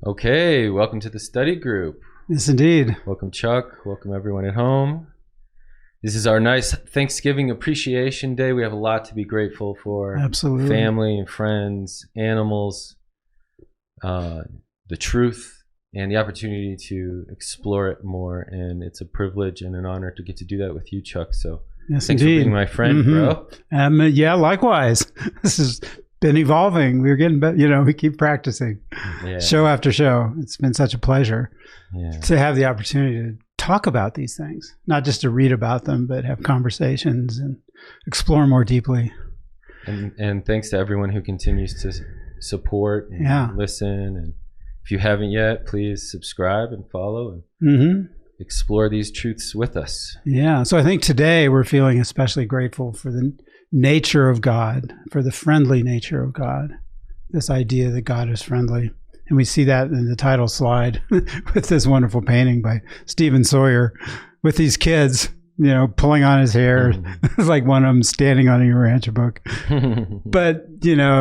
Okay, welcome to the study group. Yes, indeed. Welcome, Chuck. Welcome, everyone at home. This is our nice Thanksgiving Appreciation Day. We have a lot to be grateful for. Absolutely. Family and friends, animals, the truth, and the opportunity to explore it more. And it's a privilege and an honor to get to do that with you, Chuck. So yes, thanks indeed. for being my friend, bro. Yeah, likewise. This has been evolving. We're getting better. We keep practicing show after show. It's been such a pleasure to have the opportunity to talk about these things, not just to read about them, but have conversations and explore more deeply. And thanks to everyone who continues to support and listen. And if you haven't yet, please subscribe and follow and explore these truths with us. Yeah. So I think today we're feeling especially grateful for the nature of God, for the friendly nature of God, this idea that God is friendly. And we see that in the title slide with this wonderful painting by Stephen Sawyer with these kids, pulling on his hair. It's like one of them standing on a Urantia book. But,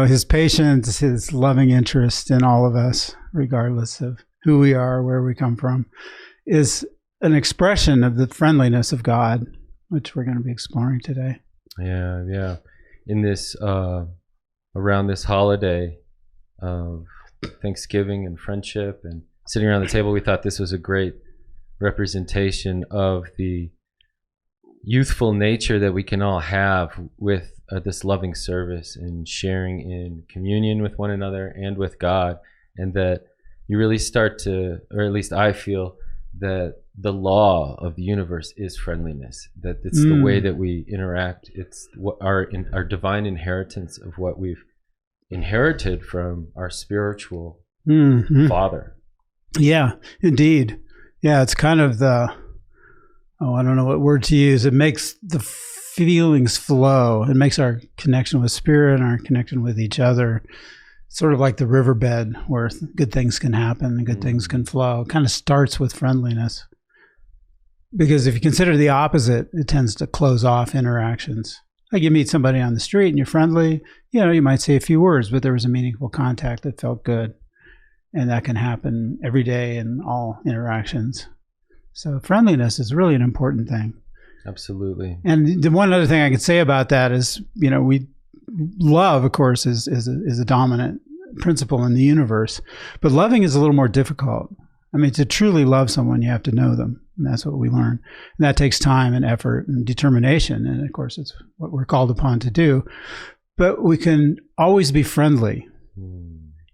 his patience, his loving interest in all of us, regardless of who we are, where we come from, is an expression of the friendliness of God, which we're going to be exploring today. Yeah. In this, around this holiday of Thanksgiving and friendship and sitting around the table, we thought this was a great representation of the youthful nature that we can all have with this loving service and sharing in communion with one another and with God. And that you really start to, or at least I feel, that the law of the universe is friendliness, that it's the way that we interact. It's what our divine inheritance of what we've inherited from our spiritual father. Yeah, indeed. Yeah, it's kind of I don't know what word to use. It makes the feelings flow. It makes our connection with spirit and our connection with each other sort of like the riverbed where good things can happen and good things can flow. It kind of starts with friendliness. Because if you consider the opposite, it tends to close off interactions. Like you meet somebody on the street and you're friendly, you might say a few words, but there was a meaningful contact that felt good. And that can happen every day in all interactions. So friendliness is really an important thing. Absolutely. And the one other thing I could say about that is, love, of course, is a dominant principle in the universe. But loving is a little more difficult. I mean, to truly love someone, you have to know them. And that's what we learn. And that takes time and effort and determination. And of course, it's what we're called upon to do. But we can always be friendly,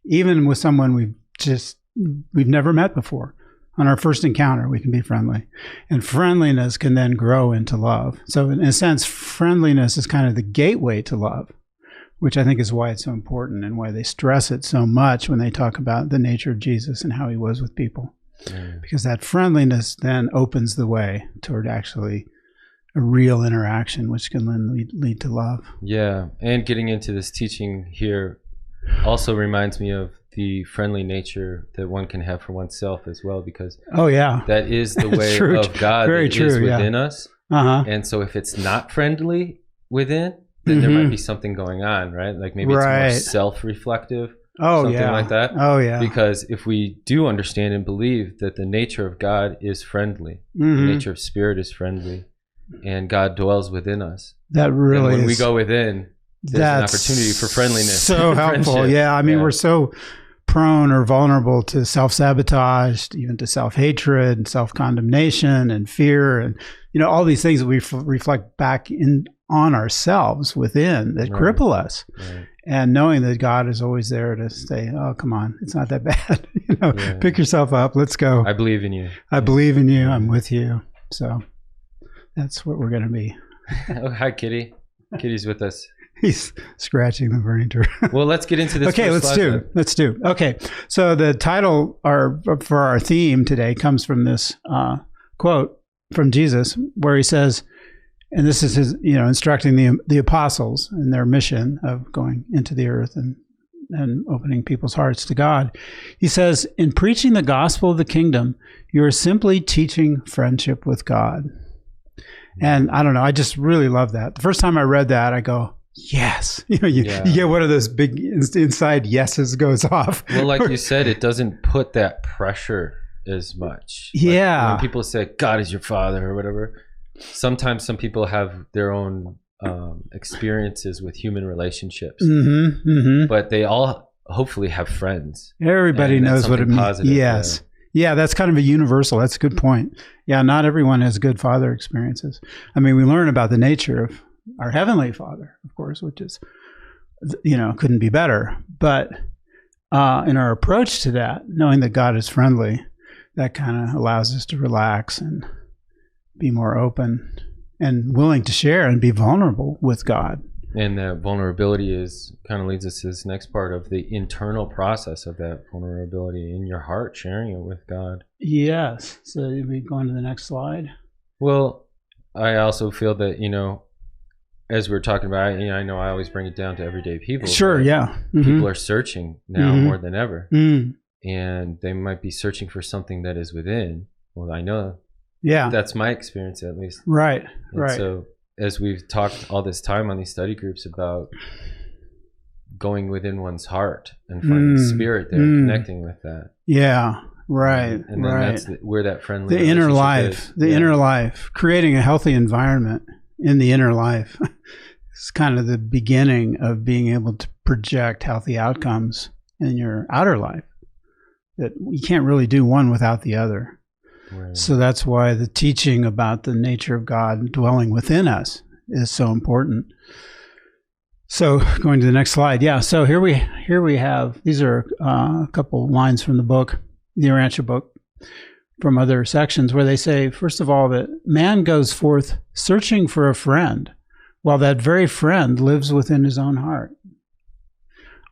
even with someone we've never met before. On our first encounter, we can be friendly. And friendliness can then grow into love. So in a sense, friendliness is kind of the gateway to love, which I think is why it's so important and why they stress it so much when they talk about the nature of Jesus and how he was with people. Because that friendliness then opens the way toward actually a real interaction, which can then lead to love. Yeah, and getting into this teaching here also reminds me of the friendly nature that one can have for oneself as well, because that is the way of God that is within us. And so if it's not friendly within, then there might be something going on, right? Like maybe it's more self-reflective, something like that. Because if we do understand and believe that the nature of God is friendly, the nature of spirit is friendly, and God dwells within us, that really when we go within, there's an opportunity for friendliness. So helpful. Yeah. I mean, we're so prone or vulnerable to self-sabotage, even to self-hatred and self-condemnation and fear and, all these things that we reflect back on ourselves within that cripple us. And knowing that God is always there to say, oh, come on, it's not that bad. Pick yourself up. Let's go. I believe in you. I believe in you. I'm with you. So that's what we're going to be. Oh, hi, Kitty. Kitty's with us. He's scratching the burning turtle. Well, let's get into this. Okay, let's do. Okay, so the title for our theme today comes from this quote from Jesus, where he says, and this is his, instructing the apostles in their mission of going into the earth and opening people's hearts to God. He says, in preaching the gospel of the kingdom, you are simply teaching friendship with God. And I don't know, I just really love that. The first time I read that, I go, yes. You get one of those big inside yeses goes off. Well, like you said, it doesn't put that pressure as much. Yeah. Like when people say God is your father or whatever, sometimes some people have their own experiences with human relationships, but they all hopefully have friends. Everybody knows what it means. Positive, yes. Yeah, that's kind of a universal. That's a good point. Yeah, not everyone has good father experiences. I mean, we learn about the nature of our Heavenly Father, of course, which is, couldn't be better. But in our approach to that, knowing that God is friendly, that kind of allows us to relax and be more open and willing to share and be vulnerable with God. And that vulnerability kind of leads us to this next part of the internal process of that vulnerability in your heart, sharing it with God. Yes. So we go on to the next slide. Well, I also feel that, as we're talking about, I know I always bring it down to everyday people. Sure, yeah. People are searching now more than ever. And they might be searching for something that is within. Well, I know. Yeah. That's my experience, at least. Right, and so as we've talked all this time on these study groups about going within one's heart and finding spirit there and connecting with that. Yeah, right. And then that's where that friendly the inner life, inner life, creating a healthy environment in the inner life. It's kind of the beginning of being able to project healthy outcomes in your outer life. That you can't really do one without the other. Right. So that's why the teaching about the nature of God dwelling within us is so important. So going to the next slide. Yeah. So here we have, these are a couple lines from the book, the Urantia book, from other sections where they say, first of all, that man goes forth searching for a friend, while that very friend lives within his own heart.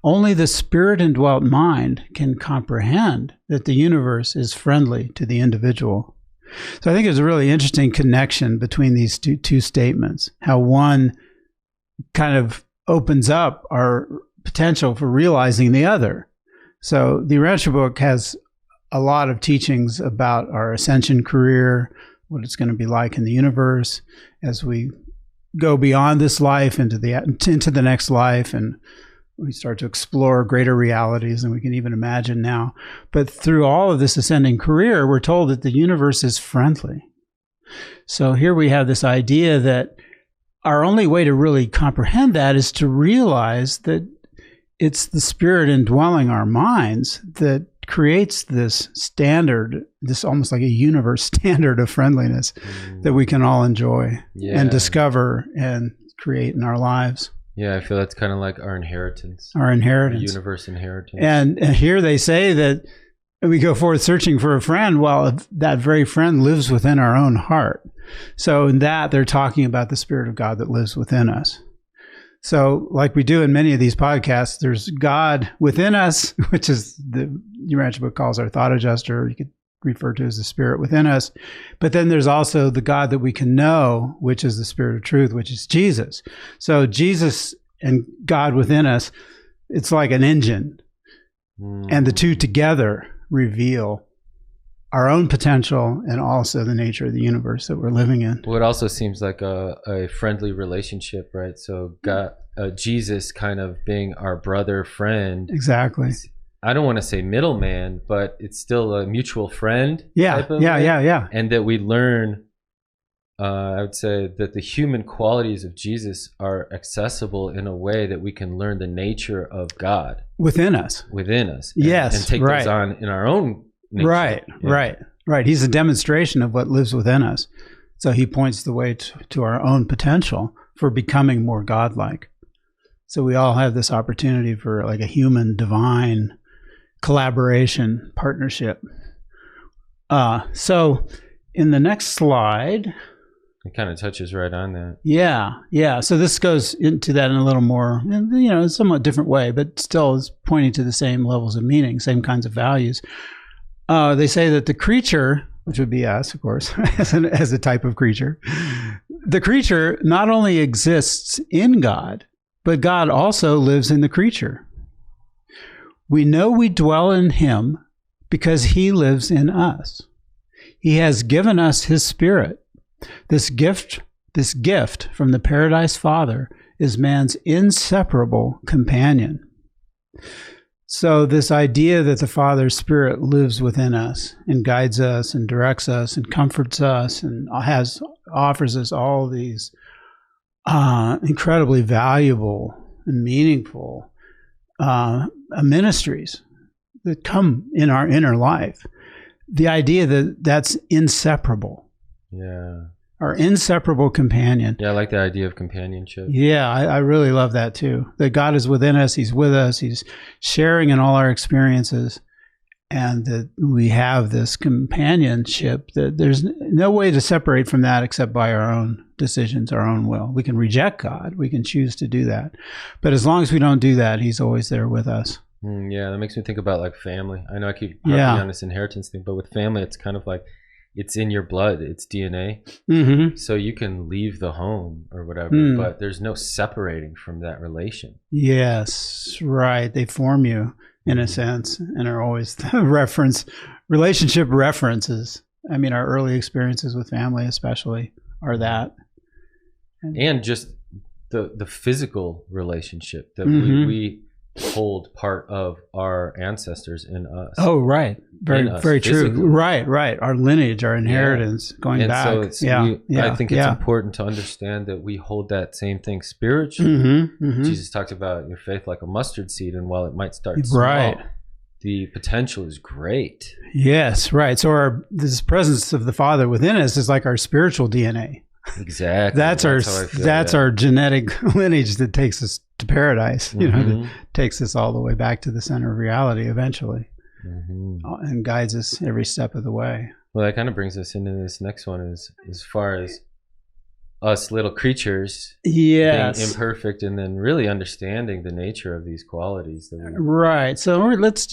Only the spirit-indwelt mind can comprehend that the universe is friendly to the individual. So I think there's a really interesting connection between these two statements, how one kind of opens up our potential for realizing the other. So the Urantia book has a lot of teachings about our ascension career, what it's going to be like in the universe as we go beyond this life into the next life, and we start to explore greater realities than we can even imagine now. But through all of this ascending career, we're told that the universe is friendly. So here we have this idea that our only way to really comprehend that is to realize that it's the spirit indwelling our minds that creates this standard, this almost like a universe standard of friendliness that we can all enjoy and discover and create in our lives. Yeah, I feel that's kind of like our inheritance. Our universe inheritance. And here they say that we go forth searching for a friend, while that very friend lives within our own heart. So in that, they're talking about the Spirit of God that lives within us. So like we do in many of these podcasts, there's God within us, which is the Urantia book calls our thought adjuster. You could refer to as the Spirit within us. But then there's also the God that we can know, which is the Spirit of truth, which is Jesus. So Jesus and God within us, it's like an engine. And the two together reveal our own potential and also the nature of the universe that we're living in. Well, it also seems like a friendly relationship, right? So God, Jesus kind of being our brother, friend. Exactly. I don't want to say middleman, but it's still a mutual friend. Yeah, yeah. And that we learn, I would say that the human qualities of Jesus are accessible in a way that we can learn the nature of God. Within us. Yes, and take those on in our own nature. Right. He's a demonstration of what lives within us. So he points the way to our own potential for becoming more godlike. So we all have this opportunity for like a human divine collaboration, partnership. So in the next slide, it kind of touches right on that. Yeah. So this goes into that in a little more, somewhat different way, but still is pointing to the same levels of meaning, same kinds of values. They say that the creature, which would be us, of course, as a type of creature, the creature not only exists in God, but God also lives in the creature. We know we dwell in him because he lives in us. He has given us his Spirit. This gift from the Paradise Father is man's inseparable companion. So this idea that the Father's Spirit lives within us and guides us and directs us and comforts us and offers us all these incredibly valuable and meaningful ministries that come in our inner life. The idea that that's inseparable. Yeah. Our inseparable companion. Yeah, I like the idea of companionship. Yeah, I really love that too. That God is within us, He's with us, He's sharing in all our experiences, and that we have this companionship, that there's no way to separate from that except by our own decisions, our own will. We can reject God, we can choose to do that. But as long as we don't do that, He's always there with us. Yeah, that makes me think about like family. I know I keep harping on this inheritance thing, but with family, it's kind of like it's in your blood, it's DNA. Mm-hmm. So you can leave the home or whatever, but there's no separating from that relation. Yes, right. They form you in a sense and are always the relationship references. I mean, our early experiences with family especially are that. And just the physical relationship that we hold part of our ancestors in us. Oh, right. Very true. Right. Our lineage, our inheritance going and back. So I think it's important to understand that we hold that same thing spiritually. Jesus talked about your faith like a mustard seed, and while it might start small, the potential is great. Yes, right. So this presence of the Father within us is like our spiritual DNA. Exactly. That's our genetic lineage that takes us to paradise, that takes us all the way back to the center of reality eventually, and guides us every step of the way. Well, that kind of brings us into this next one, is as far as us little creatures being imperfect, and then really understanding the nature of these qualities that right. So let's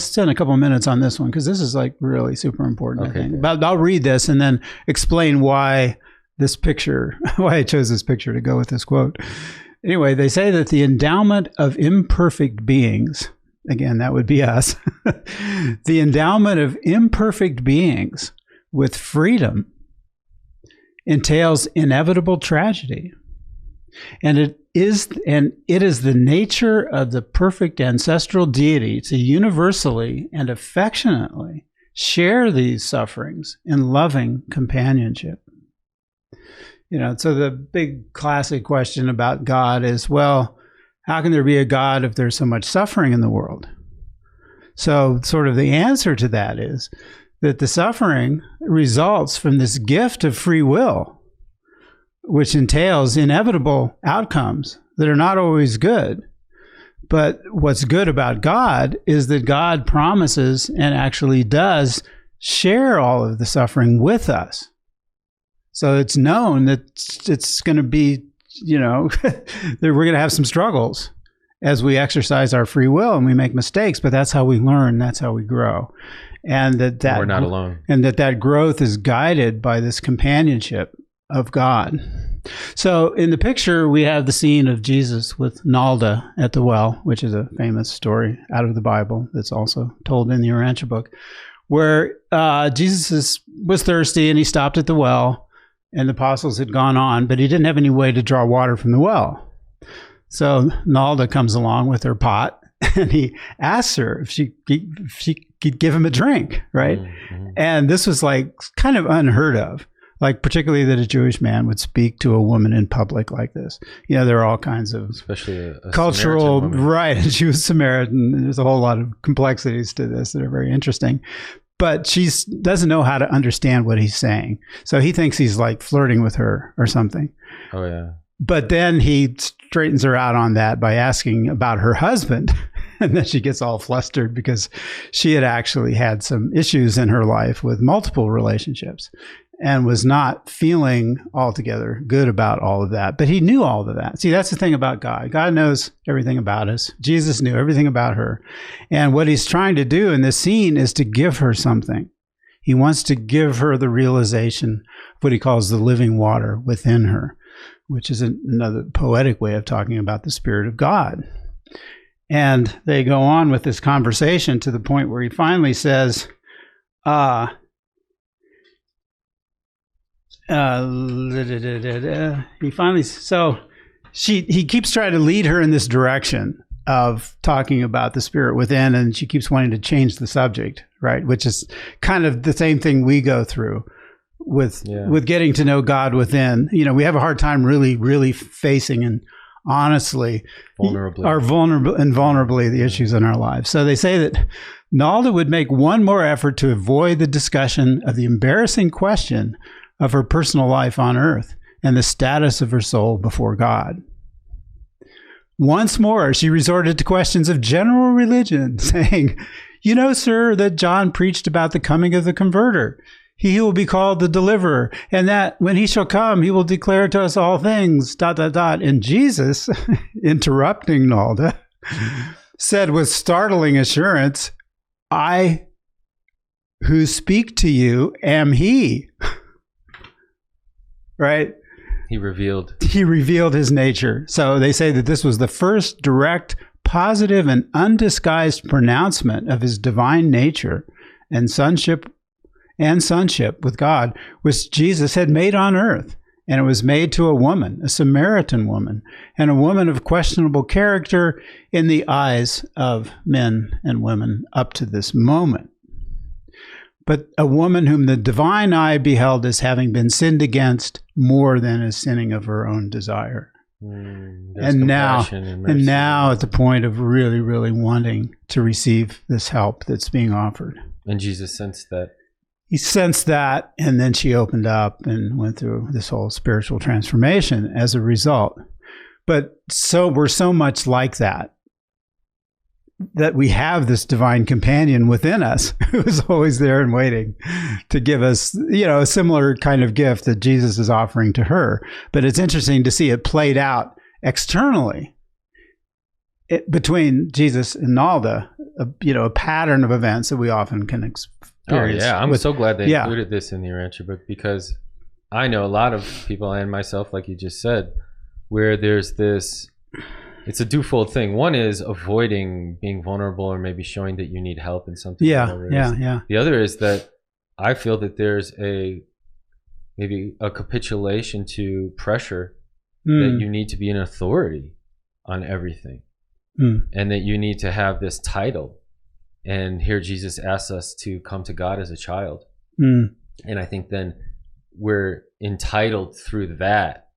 spend a couple of minutes on this one, because this is like really super important. I think. But I'll read this and then explain why I chose this picture to go with this quote. Anyway, they say that the endowment of imperfect beings, again, that would be us, the endowment of imperfect beings with freedom entails inevitable tragedy. And it is the nature of the perfect ancestral deity to universally and affectionately share these sufferings in loving companionship. So the big classic question about God is, well, how can there be a God if there's so much suffering in the world? So sort of the answer to that is that the suffering results from this gift of free will, which entails inevitable outcomes that are not always good. But what's good about God is that God promises and actually does share all of the suffering with us. So it's known that it's going to be, that we're going to have some struggles as we exercise our free will and we make mistakes, but that's how we learn, that's how we grow. And that we're not alone. And that growth is guided by this companionship of God. So in the picture, we have the scene of Jesus with Nalda at the well, which is a famous story out of the Bible that's also told in the Urantia book, where Jesus was thirsty and he stopped at the well. And the apostles had gone on, but he didn't have any way to draw water from the well. So Nalda comes along with her pot, and he asks her if she could give him a drink, right? And this was like kind of unheard of, like particularly that a Jewish man would speak to a woman in public like this. There are all kinds of, especially a cultural, right? And she was Samaritan, and there's a whole lot of complexities to this that are very interesting. But she doesn't know how to understand what he's saying. So he thinks he's like flirting with her or something. Oh, yeah. But then he straightens her out on that by asking about her husband. And then she gets all flustered because she had actually had some issues in her life with multiple relationships and was not feeling altogether good about all of that. But he knew all of that. See, that's the thing about God. God knows everything about us. Jesus knew everything about her. And what he's trying to do in this scene is to give her something. He wants to give her the realization of what he calls the living water within her, which is another poetic way of talking about the Spirit of God. And they go on with this conversation to the point where he finally says, he keeps trying to lead her in this direction of talking about the spirit within, and she keeps wanting to change the subject, right? Which is kind of the same thing we go through with getting to know God within. You know, we have a hard time really facing and honestly vulnerably the issues in our lives. So they say that Nalda would make one more effort to avoid the discussion of the embarrassing question of her personal life on earth and the status of her soul before God. Once more, she resorted to questions of general religion, saying, "You know, sir, that John preached about the coming of the converter. He will be called the deliverer, and that when he shall come, he will declare to us all things, ... And Jesus, interrupting Nalda, said with startling assurance, "I who speak to you am he." Right? He revealed his nature. So they say that this was the first direct, positive, and undisguised pronouncement of his divine nature and sonship with God, which Jesus had made on earth. And it was made to a woman, a Samaritan woman, and a woman of questionable character in the eyes of men and women up to this moment. But a woman whom the divine eye beheld as having been sinned against more than as sinning of her own desire. And now at the point of really wanting to receive this help that's being offered. And Jesus sensed that. He sensed that, and then she opened up and went through this whole spiritual transformation as a result. But we're so much like that we have this divine companion within us who is always there and waiting to give us, a similar kind of gift that Jesus is offering to her. But it's interesting to see it played out externally between Jesus and Nalda, a pattern of events that we often can experience. Oh, yeah. I'm so glad they included this in the Urantia book, because I know a lot of people, and myself, like you just said, where there's this... It's a twofold thing. One is avoiding being vulnerable or maybe showing that you need help in something. Yeah. The other is that I feel that there's maybe a capitulation to pressure that you need to be an authority on everything, and that you need to have this title. And here Jesus asks us to come to God as a child. And I think then we're entitled through that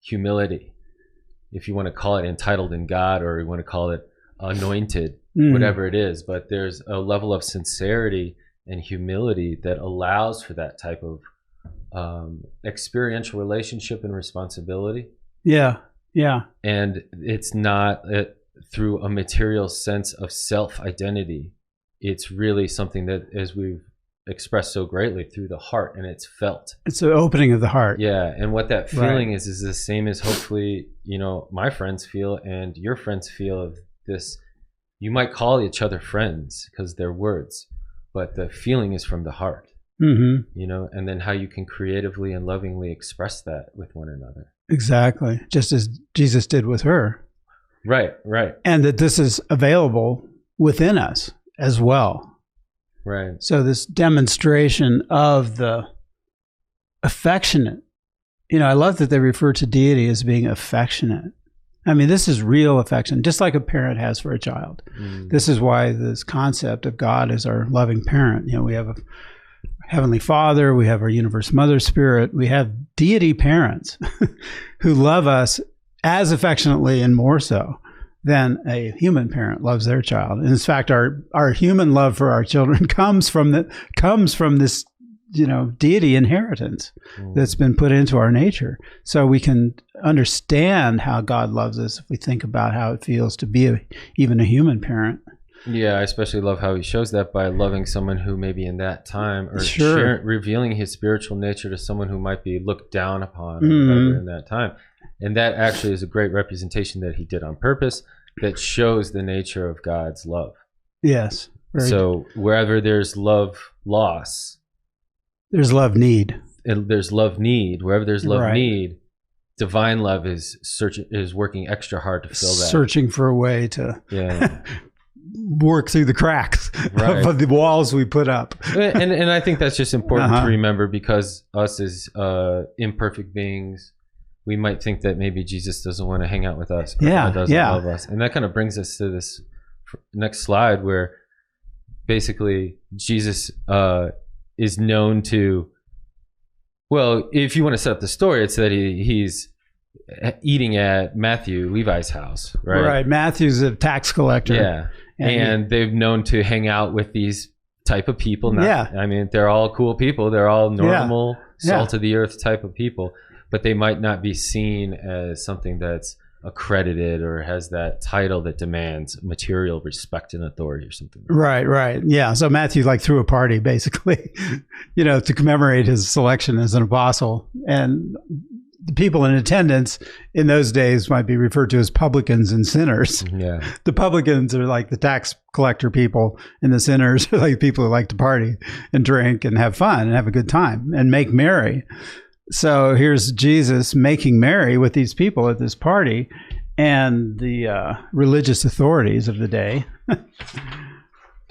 humility. If you want to call it entitled in God, or you want to call it anointed, whatever it is. But there's a level of sincerity and humility that allows for that type of experiential relationship and responsibility. Yeah. And it's not through a material sense of self-identity. It's really something that, as we've expressed so greatly, through the heart, and it's felt. It's an opening of the heart. Yeah, and what that feeling is the same as hopefully, my friends feel and your friends feel of this. You might call each other friends because they're words, but the feeling is from the heart. And then how you can creatively and lovingly express that with one another. Exactly, just as Jesus did with her. Right. And that this is available within us as well. Right. So this demonstration of the affectionate, I love that they refer to deity as being affectionate. I mean, this is real affection, just like a parent has for a child. This is why this concept of God as our loving parent. We have a Heavenly Father, we have our universe mother spirit, we have deity parents who love us as affectionately and more so than a human parent loves their child. And in fact, our human love for our children comes from this, deity inheritance that's been put into our nature. So we can understand how God loves us if we think about how it feels to be even a human parent. Yeah, I especially love how he shows that by loving someone who maybe in that time, or revealing his spiritual nature to someone who might be looked down upon in that time. And that actually is a great representation that he did on purpose, that shows the nature of God's love. Yes. So wherever there's love loss, there's love need. And there's love need. Wherever there's love need, divine love is working extra hard to fill that. Searching for a way to work through the cracks of the walls we put up. And I think that's just important to remember, because us as imperfect beings, we might think that maybe Jesus doesn't want to hang out with us, or Yeah, God doesn't yeah. love us. And that kind of brings us to this next slide, where basically Jesus is known to, well, if you want to set up the story, it's that he's eating at Levi's house, right? Right. Matthew's a tax collector. Yeah. And they've known to hang out with these type of people. I mean, they're all cool people. They're all normal, salt of the earth type of people, but they might not be seen as something that's accredited or has that title that demands material respect and authority or something. Right. Yeah. So Matthew threw a party basically, to commemorate his selection as an apostle. And the people in attendance in those days might be referred to as publicans and sinners. Yeah. The publicans are like the tax collector people, and the sinners are like people who like to party and drink and have fun and have a good time and make merry. So here's Jesus making merry with these people at this party, and the religious authorities of the day,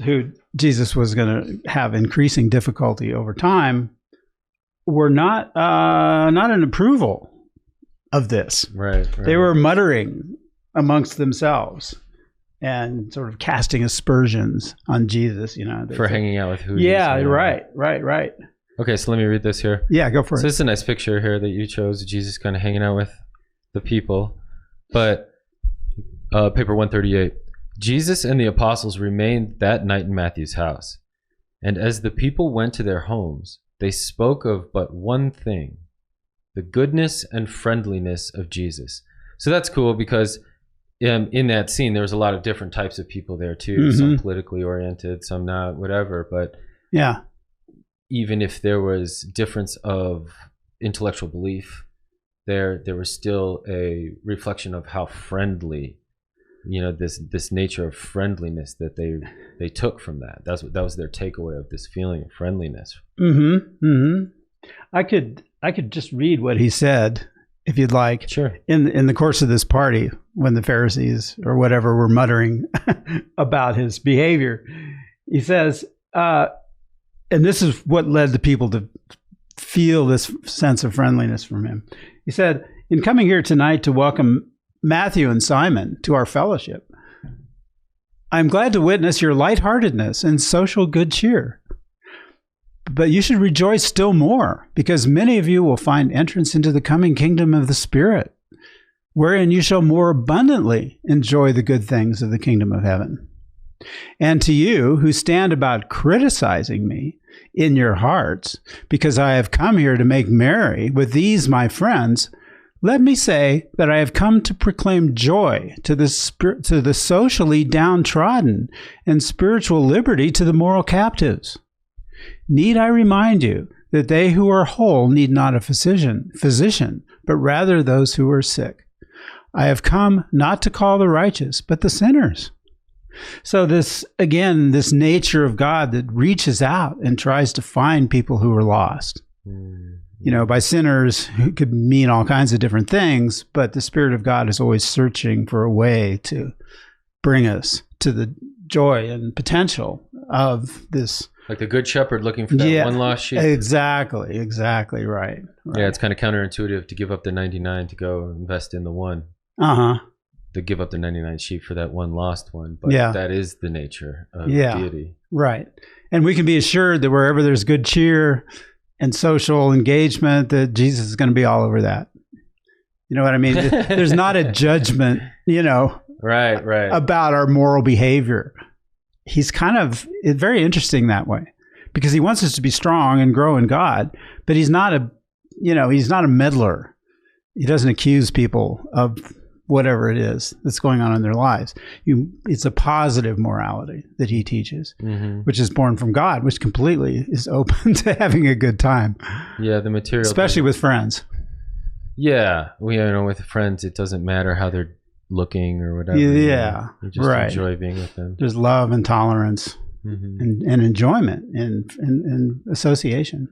who Jesus was going to have increasing difficulty over time, were not in approval of this. Right. They were muttering amongst themselves and sort of casting aspersions on Jesus. For hanging out with who? Yeah. Right. Okay, so let me read this here. Yeah, go for it. So this is a nice picture here that you chose. Jesus kind of hanging out with the people. But paper 138. Jesus and the apostles remained that night in Matthew's house. And as the people went to their homes, they spoke of but one thing, the goodness and friendliness of Jesus. So that's cool because in that scene, there was a lot of different types of people there too. Mm-hmm. Some politically oriented, some not, whatever. But yeah, even if there was difference of intellectual belief, there was still a reflection of how friendly, this nature of friendliness that they took from that. That was their takeaway of this feeling of friendliness. Mm-hmm. Mm-hmm. I could just read what he said if you'd like. Sure. In the course of this party, when the Pharisees or whatever were muttering about his behavior, he says, and this is what led the people to feel this sense of friendliness from him. He said, in coming here tonight to welcome Matthew and Simon to our fellowship, I'm glad to witness your lightheartedness and social good cheer. But you should rejoice still more, because many of you will find entrance into the coming kingdom of the Spirit, wherein you shall more abundantly enjoy the good things of the kingdom of heaven. And to you who stand about criticizing me in your hearts, because I have come here to make merry with these my friends, let me say that I have come to proclaim joy to the socially downtrodden and spiritual liberty to the moral captives. Need I remind you that they who are whole need not a physician, but rather those who are sick. I have come not to call the righteous, but the sinners. So this nature of God that reaches out and tries to find people who are lost. By sinners, it could mean all kinds of different things, but the Spirit of God is always searching for a way to bring us to the joy and potential of this. Like the good shepherd looking for that one lost sheep. Exactly, right. Yeah, it's kind of counterintuitive to give up the 99 to go invest in the one. Uh-huh. To give up the 99 sheep for that one lost one. But that is the nature of deity. Right. And we can be assured that wherever there's good cheer and social engagement, that Jesus is going to be all over that. You know what I mean? There's not a judgment, right, about our moral behavior. He's kind of very interesting that way, because he wants us to be strong and grow in God, but he's not a meddler. He doesn't accuse people of whatever it is that's going on in their lives. It's a positive morality that he teaches, which is born from God, which completely is open to having a good time. Yeah, the material, especially with friends. Yeah, with friends, it doesn't matter how they're looking or whatever. Yeah, you just enjoy being with them. There's love and tolerance and enjoyment and association.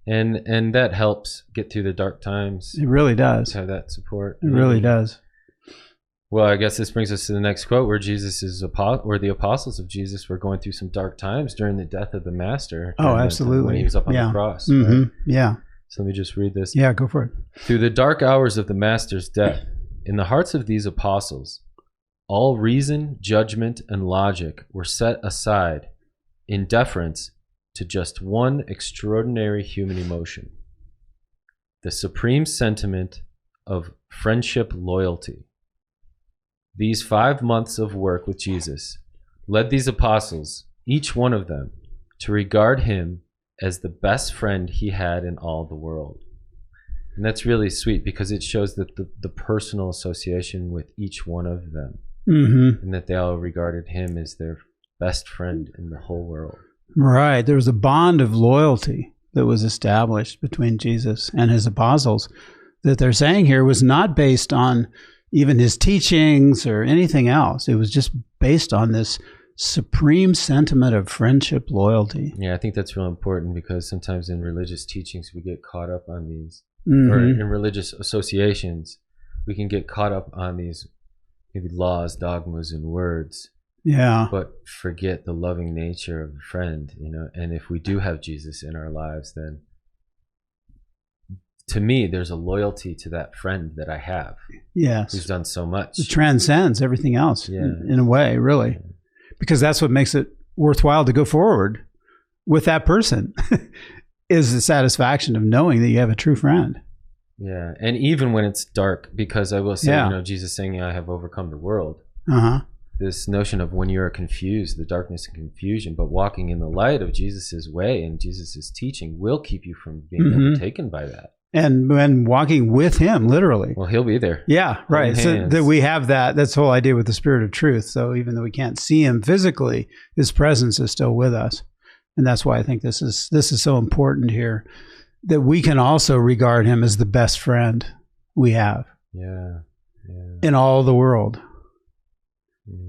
And that helps get through the dark times. It really does. Have that support. It really does. Well, I guess this brings us to the next quote, where the apostles of Jesus were going through some dark times during the death of the Master. Oh, absolutely. When he was up on the cross. Mm-hmm. Right? Yeah. So let me just read this. Yeah, go for it. Through the dark hours of the Master's death, in the hearts of these apostles, all reason, judgment, and logic were set aside in deference to just one extraordinary human emotion, the supreme sentiment of friendship loyalty. These 5 months of work with Jesus led these apostles, each one of them, to regard him as the best friend he had in all the world. And that's really sweet because it shows that the personal association with each one of them, and that they all regarded him as their best friend in the whole world. Right. There was a bond of loyalty that was established between Jesus and his apostles that they're saying here was not based on even his teachings or anything else. It was just based on this supreme sentiment of friendship loyalty. Yeah, I think that's real important because sometimes in religious teachings we get caught up on these, or in religious associations we can get caught up on these maybe laws, dogmas, and words. Yeah. But forget the loving nature of a friend, you know. And if we do have Jesus in our lives, then to me, there's a loyalty to that friend that I have. Yes. Who's done so much. It transcends everything else in a way, really. Yeah. Because that's what makes it worthwhile to go forward with that person is the satisfaction of knowing that you have a true friend. Yeah. And even when it's dark, because I will say, you know, Jesus saying, I have overcome the world. This notion of when you're confused, the darkness and confusion, but walking in the light of Jesus's way and Jesus's teaching will keep you from being overtaken by that. And walking with him, literally. Well, he'll be there. Yeah, right. So that we have that. That's the whole idea with the Spirit of Truth. So even though we can't see him physically, his presence is still with us. And that's why I think this is so important here, that we can also regard him as the best friend we have. Yeah. In all the world.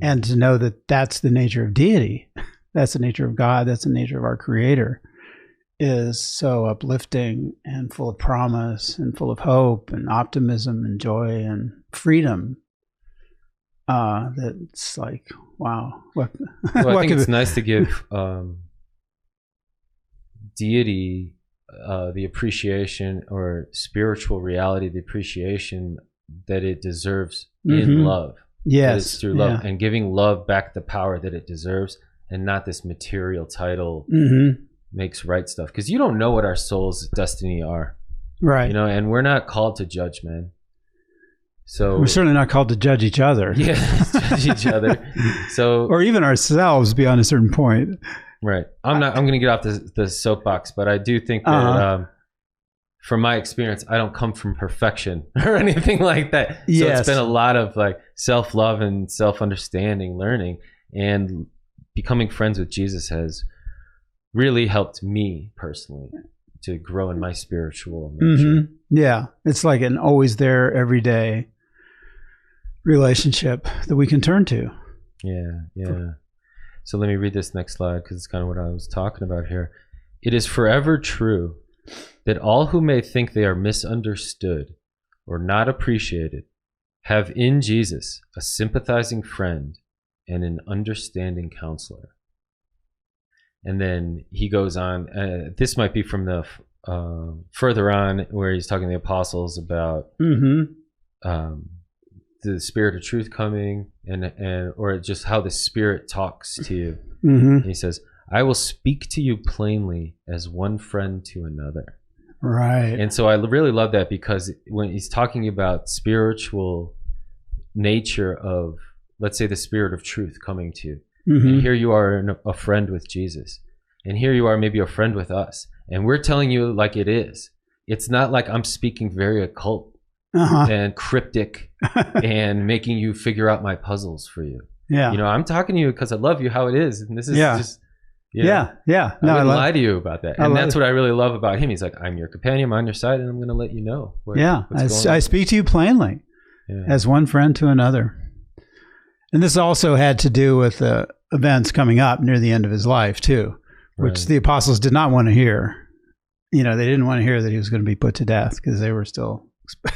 And to know that that's the nature of deity, that's the nature of God, that's the nature of our Creator, is so uplifting and full of promise and full of hope and optimism and joy and freedom. That it's like, wow. Well, I think it's nice to give deity the appreciation, or spiritual reality, the appreciation that it deserves in love. Yes. It's through love, and giving love back the power that it deserves, and not this material title makes right stuff. Because you don't know what our soul's destiny are. Right. You know, and we're not called to judge, man. So we're certainly not called to judge each other. Yeah, judge each other. So, or even ourselves beyond a certain point. Right. I'm going to get off the soapbox, but I do think that from my experience, I don't come from perfection or anything like that. So it's been a lot of like self-love and self-understanding, learning, and becoming friends with Jesus has really helped me personally to grow in my spiritual nature. Yeah. It's like an always there every day relationship that we can turn to. Yeah. So let me read this next slide because it's kind of what I was talking about here. It is forever true that all who may think they are misunderstood or not appreciated have in Jesus a sympathizing friend and an understanding counselor. And then he goes on, this might be from the further on where he's talking to the apostles about the Spirit of Truth coming and or just how the Spirit talks to you. And he says, I will speak to you plainly as one friend to another. Right. And so I really love that, because when he's talking about spiritual nature of, let's say, the Spirit of Truth coming to you, and here you are a friend with Jesus, and here you are maybe a friend with us, and we're telling you like it is. It's not like I'm speaking very occult and cryptic and making you figure out my puzzles for you. Yeah. You know, I'm talking to you because I love you how it is, and this is just... Yeah. No, I wouldn't lie to you about that. And that's what I really love about him. He's like, I'm your companion, I'm on your side, and I'm going to let you know. I speak to you plainly as one friend to another. And this also had to do with the events coming up near the end of his life, too, which the apostles did not want to hear. You know, they didn't want to hear that he was going to be put to death, because they were still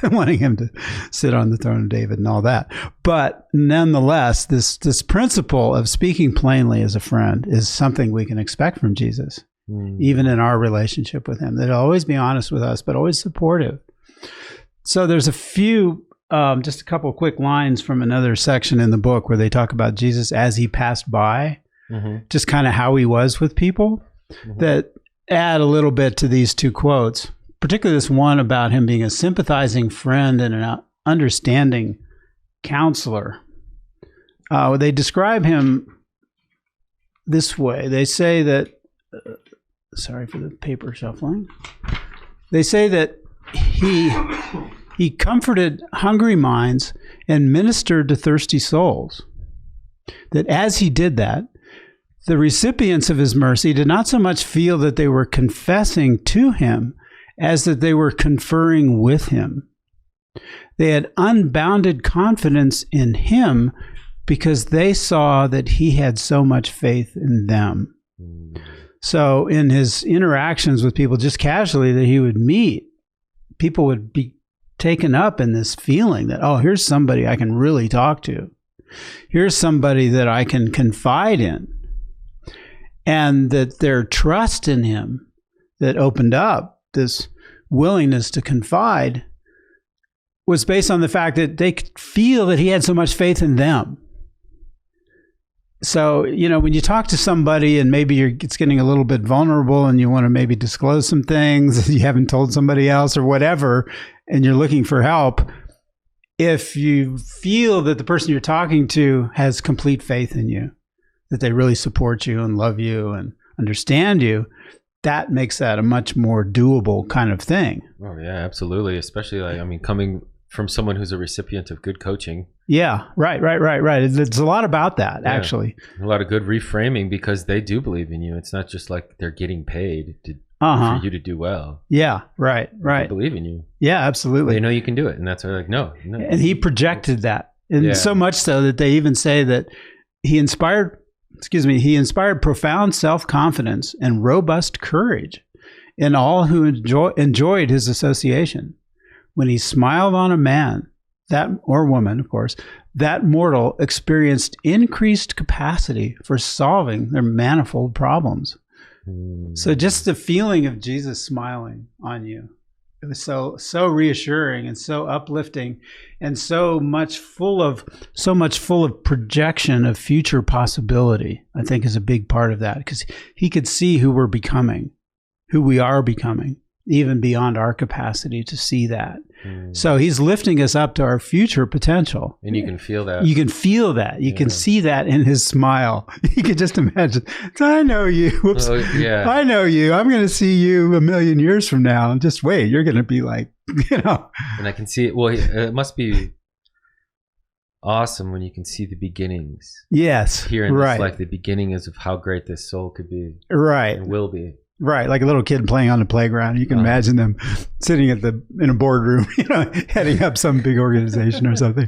wanting him to sit on the throne of David and all that. But nonetheless, this principle of speaking plainly as a friend is something we can expect from Jesus. even in our relationship with him. That he'll always be honest with us, but always supportive. So there's a few, just a couple of quick lines from another section in the book where they talk about Jesus as he passed by, just kind of how he was with people, that add a little bit to these two quotes, particularly this one about him being a sympathizing friend and an understanding counselor. They describe him this way. They say that, sorry for the paper shuffling. They say that he comforted hungry minds and ministered to thirsty souls. That as he did that, the recipients of his mercy did not so much feel that they were confessing to him as that they were conferring with him. They had unbounded confidence in him because they saw that he had so much faith in them. So in his interactions with people, just casually that he would meet, people would be taken up in this feeling that, oh, here's somebody I can really talk to. Here's somebody that I can confide in. And that their trust in him that opened up this willingness to confide was based on the fact that they could feel that he had so much faith in them. So, you know, when you talk to somebody and maybe it's getting a little bit vulnerable and you want to maybe disclose some things that you haven't told somebody else or whatever, and you're looking for help, if you feel that the person you're talking to has complete faith in you, that they really support you and love you and understand you, that makes that a much more doable kind of thing. Oh yeah, absolutely. Especially coming from someone who's a recipient of good coaching. Yeah, right. There's a lot about that, actually. A lot of good reframing because they do believe in you. It's not just like they're getting paid for you to do well. Yeah, right. They believe in you. Yeah, absolutely. They know you can do it. And that's why they're like, no. And he projected that. And so much so that they even say that he inspired profound self-confidence and robust courage in all who enjoyed his association. When he smiled on a man, or woman, of course, that mortal experienced increased capacity for solving their manifold problems. So just the feeling of Jesus smiling on you, it was so reassuring and so uplifting and so much full of projection of future possibility, I think is a big part of that, because he could see who we are becoming, even beyond our capacity to see that. So he's lifting us up to our future potential. And you can feel that. You can feel that. You can see that in his smile. You can just imagine, I know you. Whoops. Oh, yeah. I know you. I'm going to see you a million years from now. And just wait. You're going to be like, And I can see it. Well, it must be awesome when you can see the beginnings. Yes. Here in this, like the beginnings of how great this soul could be. Right. And will be. Right, like a little kid playing on the playground. You can imagine them sitting in a boardroom, heading up some big organization or something.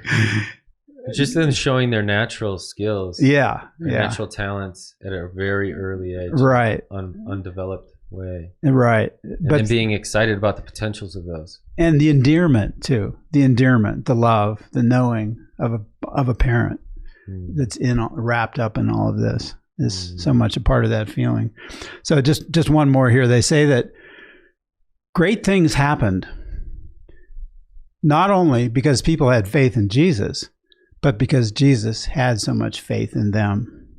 Just then showing their natural skills. Natural talents at a very early age. Right. Undeveloped way. Right. But then being excited about the potentials of those. And the endearment, too. The endearment, the love, the knowing of a parent that's wrapped up in all of this. Is so much a part of that feeling. So just one more here. They say that great things happened not only because people had faith in Jesus, but because Jesus had so much faith in them.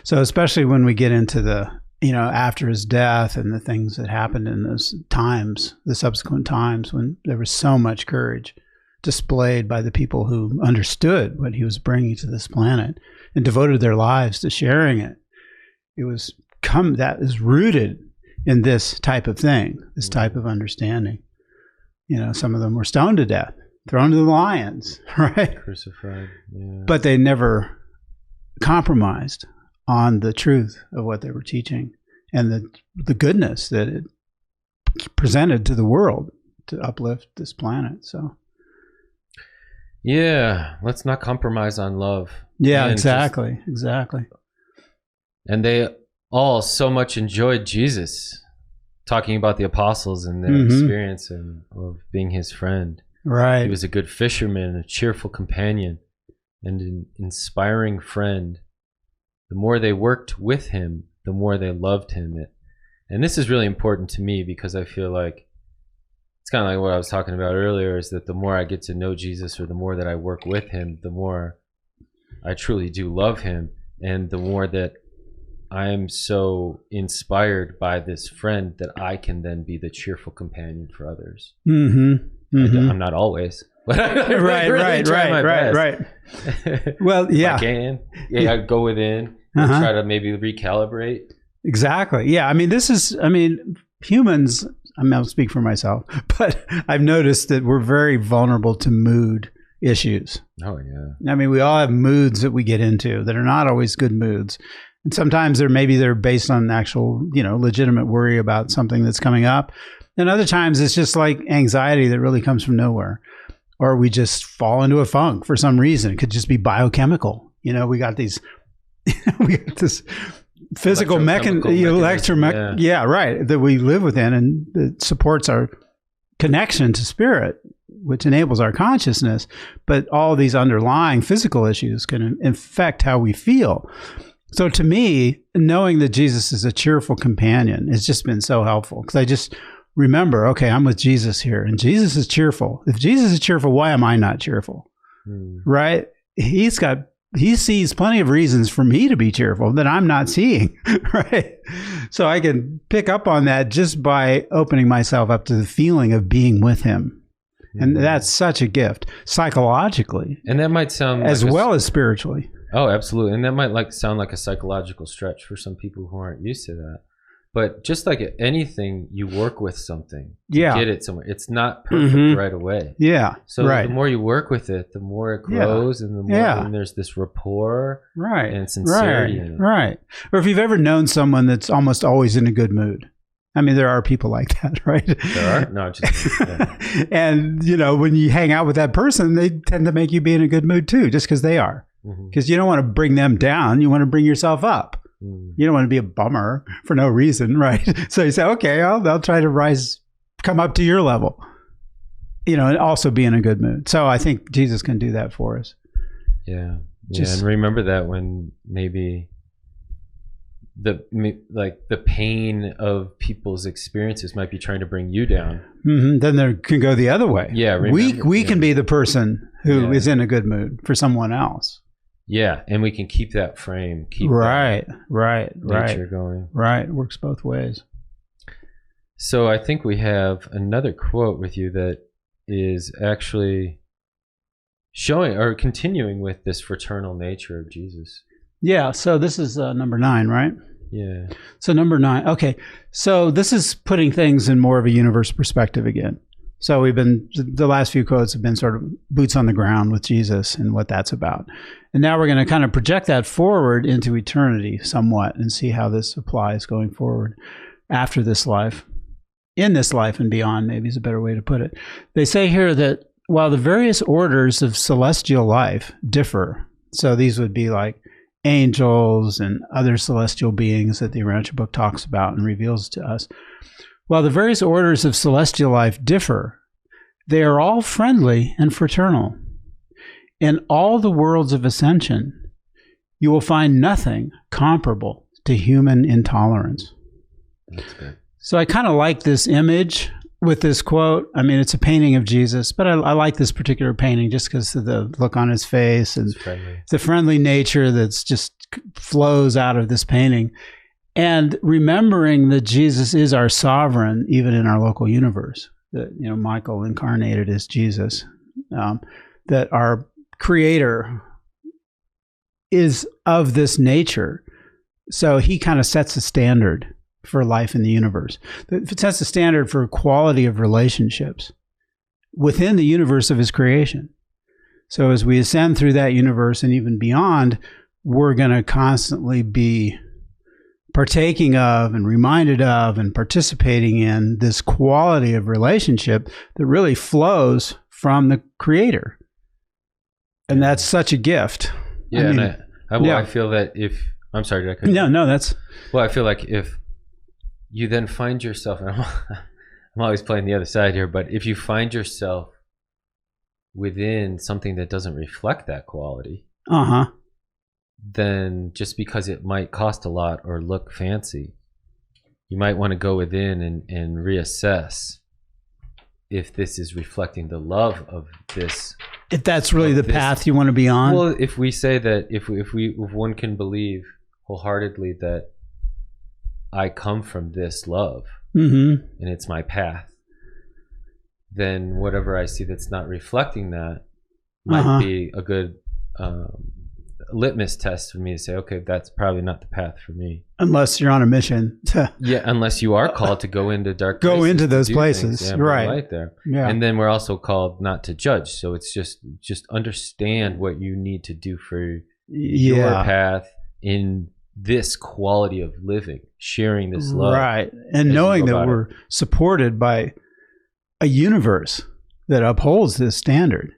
So especially when we get into the, after his death and the things that happened in those times, the subsequent times when there was so much courage displayed by the people who understood what he was bringing to this planet and devoted their lives to sharing it. That is rooted in this type of thing, this type of understanding. Some of them were stoned to death, thrown to the lions, right? Crucified. Yeah. But they never compromised on the truth of what they were teaching and the goodness that it presented to the world to uplift this planet. So. Yeah, let's not compromise on love. Yeah, exactly. And they all so much enjoyed Jesus talking about the apostles and their experience of being his friend. Right. He was a good fisherman, a cheerful companion, and an inspiring friend. The more they worked with him, the more they loved him. And this is really important to me because I feel like it's kind of like what I was talking about earlier, is that the more I get to know Jesus, or the more that I work with him, the more I truly do love him, and the more that I am so inspired by this friend that I can then be the cheerful companion for others. I'm not always, but I right. Well, yeah. I can. I go within and try to maybe recalibrate. Exactly. Yeah. I mean, humans, I'll speak for myself, but I've noticed that we're very vulnerable to mood issues. Oh, yeah. I mean, we all have moods that we get into that are not always good moods. And sometimes they're based on actual, legitimate worry about something that's coming up. And other times it's just like anxiety that really comes from nowhere. Or we just fall into a funk for some reason. It could just be biochemical. We got this physical mechanism, that we live within, and that supports our connection to spirit, which enables our consciousness. But all these underlying physical issues can affect how we feel. So to me, knowing that Jesus is a cheerful companion has just been so helpful, because I just remember, okay, I'm with Jesus here, and Jesus is cheerful. If Jesus is cheerful, why am I not cheerful? Right? He sees plenty of reasons for me to be cheerful that I'm not seeing, right? So I can pick up on that just by opening myself up to the feeling of being with him. And that's such a gift, psychologically. And that might sound as well as spiritually. Oh, absolutely. And that might sound like a psychological stretch for some people who aren't used to that. But just like anything, you work with something to get it somewhere. It's not perfect right away. Yeah. So the more you work with it, the more it grows, and the more and there's this rapport and sincerity in it. Right. Or if you've ever known someone that's almost always in a good mood. I mean, there are people like that, right? There are? No, just... Yeah. And, when you hang out with that person, they tend to make you be in a good mood too, just because they are. Because you don't want to bring them down. You want to bring yourself up. You don't want to be a bummer for no reason, right? So you say, okay, I'll try to come up to your level, and also be in a good mood. So I think Jesus can do that for us. Yeah. And remember that when maybe the pain of people's experiences might be trying to bring you down. Then there can go the other way. Yeah. We can be the person who is in a good mood for someone else. Yeah, and we can keep that frame, keep nature going. Right, it works both ways. So I think we have another quote with you that is actually showing or continuing with this fraternal nature of Jesus. Yeah, so this is number 9, right? Yeah. So number 9, okay. So this is putting things in more of a universe perspective again. So the last few quotes have been sort of boots on the ground with Jesus and what that's about. And now we're going to kind of project that forward into eternity somewhat and see how this applies going forward after this life. In this life and beyond, maybe is a better way to put it. They say here that while the various orders of celestial life differ, so these would be like angels and other celestial beings that the Urantia book talks about and reveals to us. While the various orders of celestial life differ, they are all friendly and fraternal. In all the worlds of ascension, you will find nothing comparable to human intolerance. That's good. So I kind of like this image with this quote. I mean, it's a painting of Jesus, but I like this particular painting just because of the look on his face and the friendly nature that's just flows out of this painting. And remembering that Jesus is our sovereign, even in our local universe, that, Michael incarnated as Jesus, that our creator is of this nature. So he kind of sets a standard for life in the universe. It sets a standard for quality of relationships within the universe of his creation. So as we ascend through that universe and even beyond, we're going to constantly be partaking of and reminded of and participating in this quality of relationship that really flows from the creator. And that's such a gift. Yeah. I feel that I'm sorry, did I cut you? No, that's... Well, I feel like if you then find yourself, and I'm always playing the other side here, but if you find yourself within something that doesn't reflect that quality, then just because it might cost a lot or look fancy, you might want to go within and reassess if this is reflecting the love of this. If that's really the path you want to be on. Well, if we say that, if one can believe wholeheartedly that I come from this love, and it's my path, then whatever I see that's not reflecting that might be a good litmus test for me to say, okay, that's probably not the path for me. Unless you're on a mission to unless you are called to go into dark go places, into those places, right? Light there. Yeah. And then we're also called not to judge. So it's just understand what you need to do for your path in this quality of living, sharing this love, right? And knowing that we're supported by a universe that upholds this standard.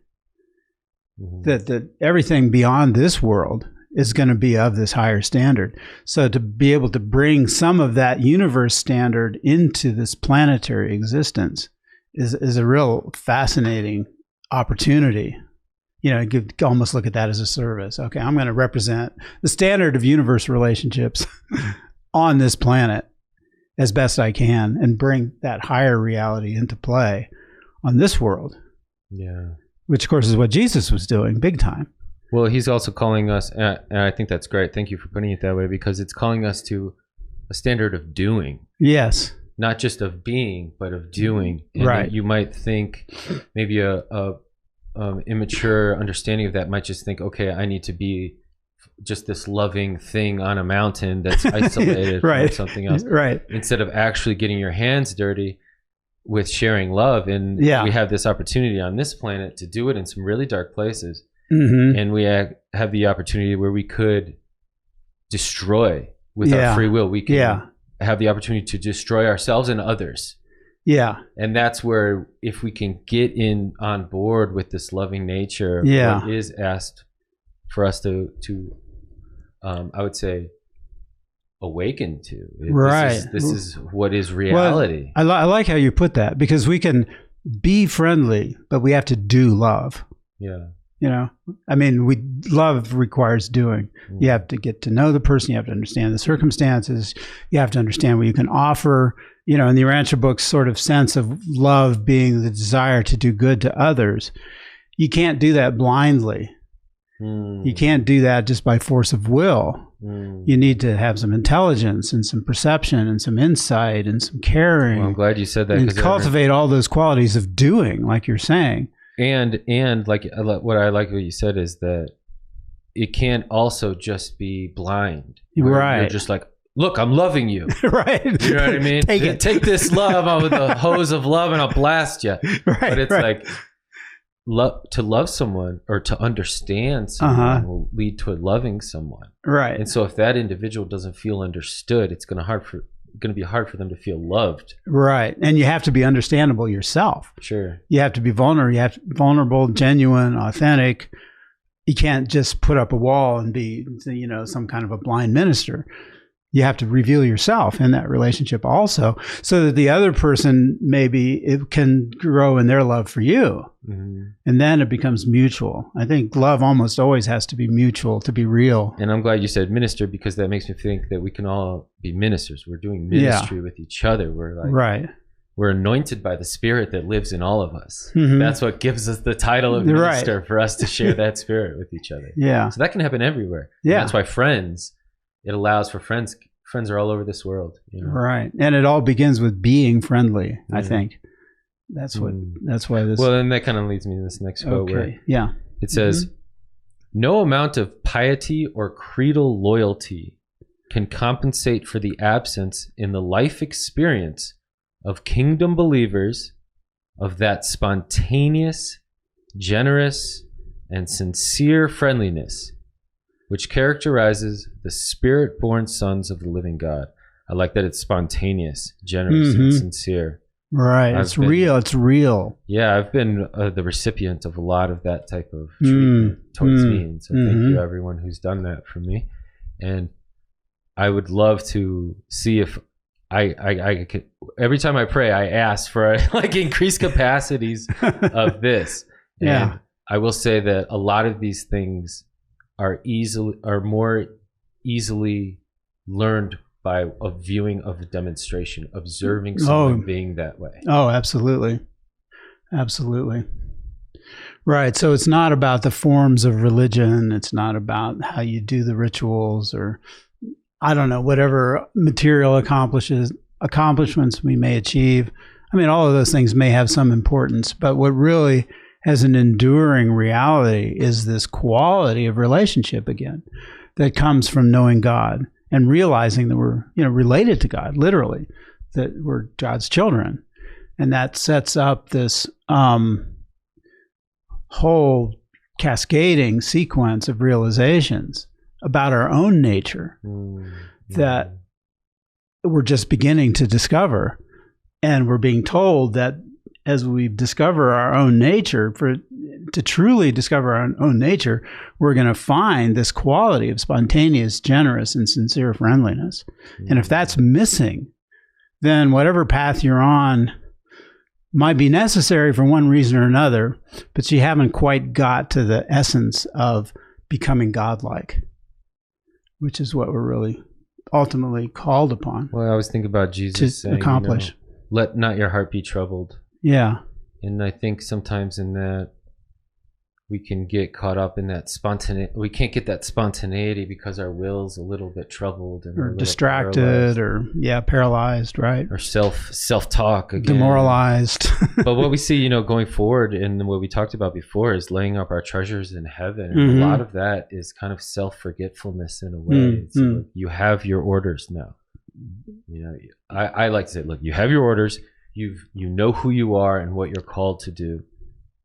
That everything beyond this world is going to be of this higher standard. So to be able to bring some of that universe standard into this planetary existence is a real fascinating opportunity. You know, you could almost look at that as a service. Okay, I'm going to represent the standard of universe relationships on this planet as best I can and bring that higher reality into play on this world. Yeah. Which, of course, is what Jesus was doing big time. Well, he's also calling us, and I think that's great. Thank you for putting it that way, because it's calling us to a standard of doing. Yes. Not just of being, but of doing. And right. You might think maybe a immature understanding of that might just think, okay, I need to be just this loving thing on a mountain that's isolated right. from something else. Right. Instead of actually getting your hands dirty with sharing love. And we have this opportunity on this planet to do it in some really dark places. And we have the opportunity where we could destroy with our free will. We can have the opportunity to destroy ourselves and others. Yeah. And that's where, if we can get on board with this loving nature, what is asked for us to I would say, awaken to. Right. This is what is reality. Well, I like how you put that, because we can be friendly, but we have to do love. Yeah. You know, I mean, love requires doing. You have to get to know the person. You have to understand the circumstances. You have to understand what you can offer. You know, in the Urantia book's sort of sense of love being the desire to do good to others, you can't do that blindly. You can't do that just by force of will. You need to have some intelligence and some perception and some insight and some caring. Well, I'm glad you said that. And cultivate all those qualities of doing, like you're saying. And like what I like what you said is that it can't also just be blind. Right. You're just like, look, I'm loving you. Right. You know what I mean? Take this love with the hose of love and I'll blast you. Right. But it's like, to love someone or to understand someone will lead to loving someone. Right. And so if that individual doesn't feel understood, it's going to be hard for them to feel loved. Right. And you have to be understandable yourself. Sure. You have to be vulnerable. You have to be vulnerable, genuine, authentic. You can't just put up a wall and be, you know, some kind of a blind minister. You have to reveal yourself in that relationship also, so that the other person it can grow in their love for you. And then it becomes mutual. I think love almost always has to be mutual to be real. And I'm glad you said minister, because that makes me think that we can all be ministers. We're doing ministry with each other. We're like, we're anointed by the Spirit that lives in all of us. That's what gives us the title of minister, for us to share that Spirit with each other. Yeah. So that can happen everywhere. Yeah. And that's why friends. It allows for friends. Friends are all over this world. You know? Right. And it all begins with being friendly, I think. That's why this. Well, then that kind of leads me to this next quote. Okay. Where it says, no amount of piety or creedal loyalty can compensate for the absence in the life experience of kingdom believers of that spontaneous, generous, and sincere friendliness which characterizes the spirit-born sons of the living God. I like that it's spontaneous, generous, and sincere. Right. It's real. Yeah, I've been the recipient of a lot of that type of treatment towards me. And so thank you, everyone who's done that for me. And I would love to see if I could, every time I pray, I ask for like increased capacities of this. And I will say that a lot of these things are more easily learned by a viewing of the demonstration, observing someone being that way. Oh, absolutely. Absolutely. Right. So it's not about the forms of religion. It's not about how you do the rituals or, I don't know, whatever material accomplishments we may achieve. I mean, all of those things may have some importance, but what really has an enduring reality is this quality of relationship again that comes from knowing God and realizing that we're, related to God, literally, that we're God's children. And that sets up this whole cascading sequence of realizations about our own nature that we're just beginning to discover. And we're being told that as we discover our own nature, to truly discover our own nature, we're going to find this quality of spontaneous, generous, and sincere friendliness. And if that's missing, then whatever path you're on might be necessary for one reason or another, but you haven't quite got to the essence of becoming godlike, which is what we're really ultimately called upon. Well, I always think about Jesus saying, accomplish. Let not your heart be troubled. Yeah. And I think sometimes in that we can get caught up in that spontaneity. We can't get that spontaneity because our will's a little bit troubled and or distracted paralyzed, right? Or self-talk again. Demoralized. But what we see, going forward and what we talked about before is laying up our treasures in heaven. And a lot of that is kind of self-forgetfulness in a way. It's like you have your orders now. I like to say, look, you have your orders. You know who you are and what you're called to do.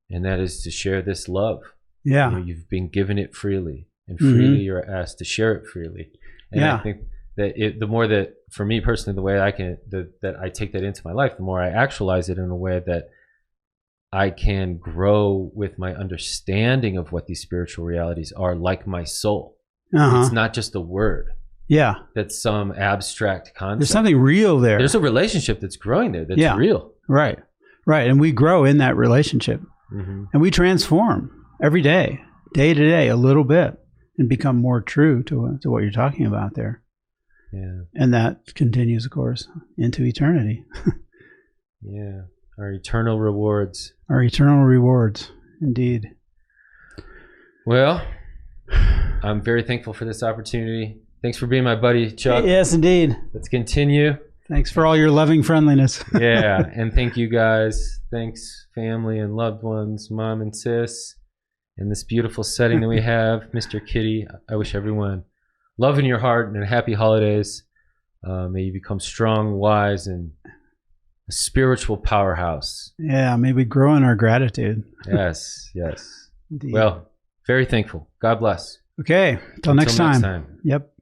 And that is to share this love. Yeah. You've been given it freely. And freely you're asked to share it freely. And I think that the more that, for me personally, the way that I take that into my life, the more I actualize it in a way that I can grow with my understanding of what these spiritual realities are, like my soul. It's not just a word. Yeah. That's some abstract concept. There's something real there. There's a relationship that's growing there that's real. Right. Right. And we grow in that relationship. And we transform every day, day to day, a little bit, and become more true to what you're talking about there. Yeah. And that continues, of course, into eternity. Yeah. Our eternal rewards. Our eternal rewards, indeed. Well, I'm very thankful for this opportunity. Thanks for being my buddy, Chuck. Yes, indeed. Let's continue. Thanks for all your loving friendliness. Yeah, and thank you guys. Thanks, family and loved ones, mom and sis, in this beautiful setting that we have. Mr. Kitty, I wish everyone love in your heart and happy holidays. May you become strong, wise, and a spiritual powerhouse. Yeah, may we grow in our gratitude. Yes, yes. Indeed. Well, very thankful. God bless. Okay, until next time. Yep.